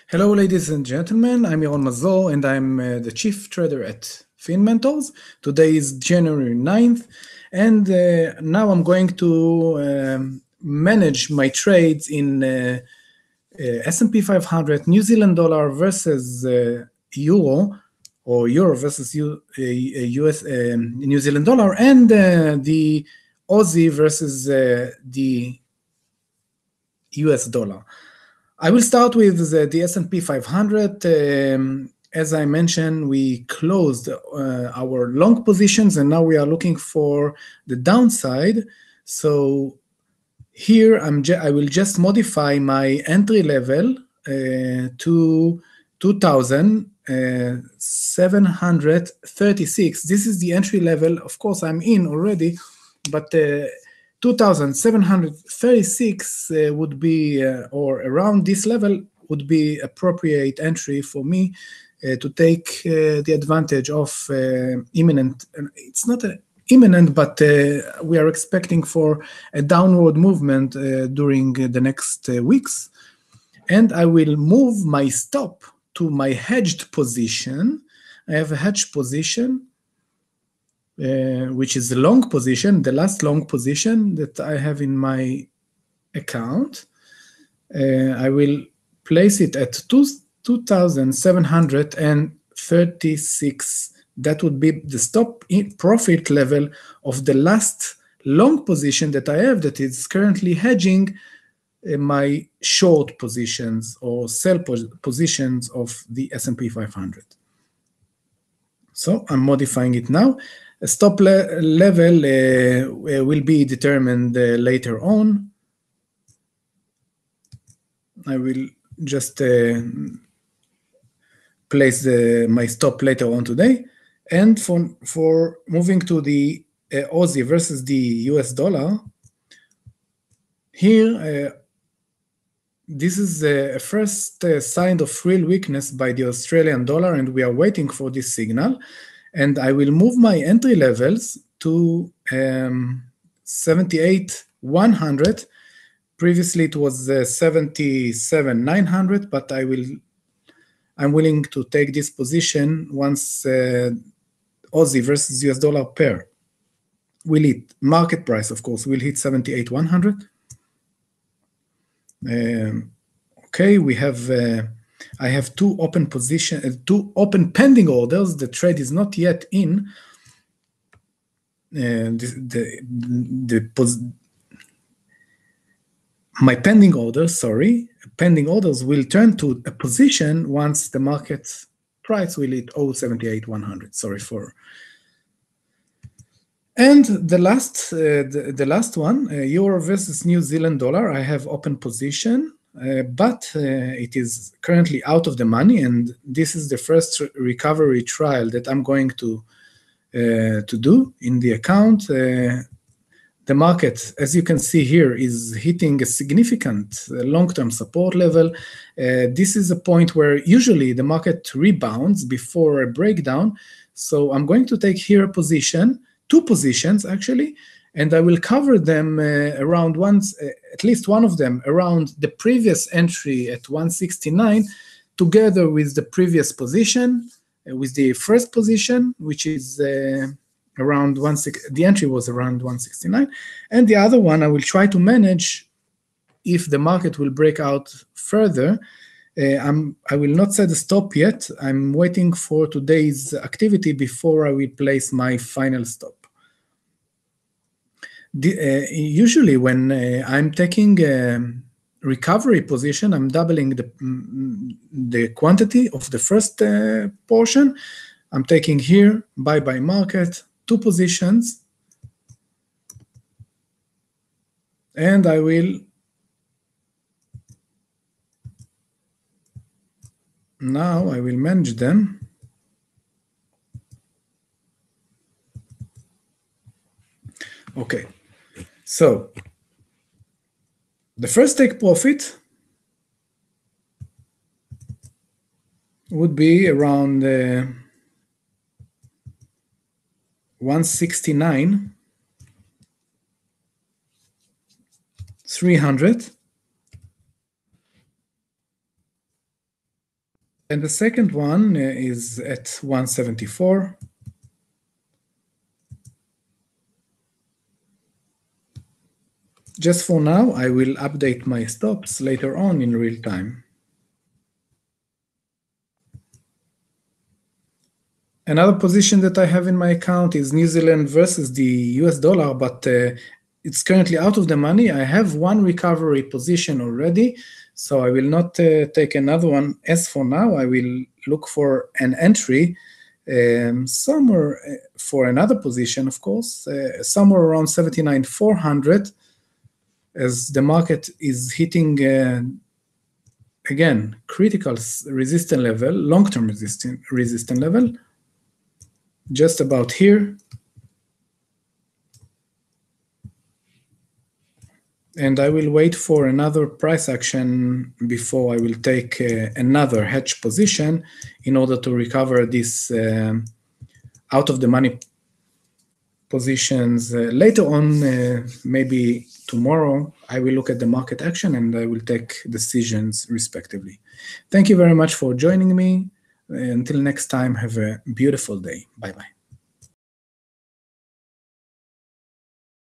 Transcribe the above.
Hello, ladies and gentlemen. I'm Yaron Mazor, and I'm the chief trader at FinMentors. Today is January 9th, and now I'm going to manage my trades in S&P 500, New Zealand dollar versus euro, or euro versus US New Zealand dollar, and the Aussie versus the US dollar. I will start with the S&P 500. As I mentioned, we closed our long positions, and now we are looking for the downside. So here I will just modify my entry level to 2,736. This is the entry level. Of course, I'm in already, but 2,736 would be, or around this level, would be appropriate entry for me to take the advantage of imminent. It's not imminent, but we are expecting for a downward movement during the next weeks. And I will move my stop to my hedged position. I have a hedged position, which is the long position, the last long position that I have in my account. I will place it at 2,736. That would be the stop profit level of the last long position that I have, that is currently hedging my short positions or sell positions of the S&P 500. So I'm modifying it now. A stop level will be determined later on. I will just place my stop later on today. And for moving to the Aussie versus the US dollar, here this is a first sign of real weakness by the Australian dollar, and we are waiting for this signal. And I will move my entry levels to 78,100. Previously it was 77,900, but I'm willing to take this position once Aussie versus US dollar pair will hit, market price of course, will hit 78,100. Okay, we have I have two open pending orders. The trade is not yet in. My pending orders will turn to a position once the market price will hit 78,100. Sorry for. And the last one, euro versus New Zealand dollar. I have open position, but it is currently out of the money, and this is the first recovery trial that I'm going to do in the account. The market, as you can see here, is hitting a significant long-term support level. This is a point where usually the market rebounds before a breakdown. So I'm going to take here a position, two positions actually, and I will cover them around at least one of them around the previous entry at 169, together with the previous position, with the first position, which is around the entry was around 169, and the other one I will try to manage if the market will break out further. I will not set a stop yet. I'm waiting for today's activity before I will place my final stop. Usually when I'm taking a recovery position, I'm doubling the quantity of the first portion. I'm taking here buy market, two positions, and I will manage them. Okay, so the first take profit would be around 169,300. And the second one is at 174. Just for now, I will update my stops later on in real time. Another position that I have in my account is New Zealand versus the US dollar, but it's currently out of the money. I have one recovery position already, so I will not take another one. As for now, I will look for an entry somewhere for another position, of course, somewhere around 79,400, as the market is hitting again critical resistance level, long-term resistance level, just about here. And I will wait for another price action before I will take another hedge position in order to recover this out of the money positions. Later on, maybe tomorrow, I will look at the market action and I will take decisions respectively. Thank you very much for joining me. Until next time, have a beautiful day. Bye-bye.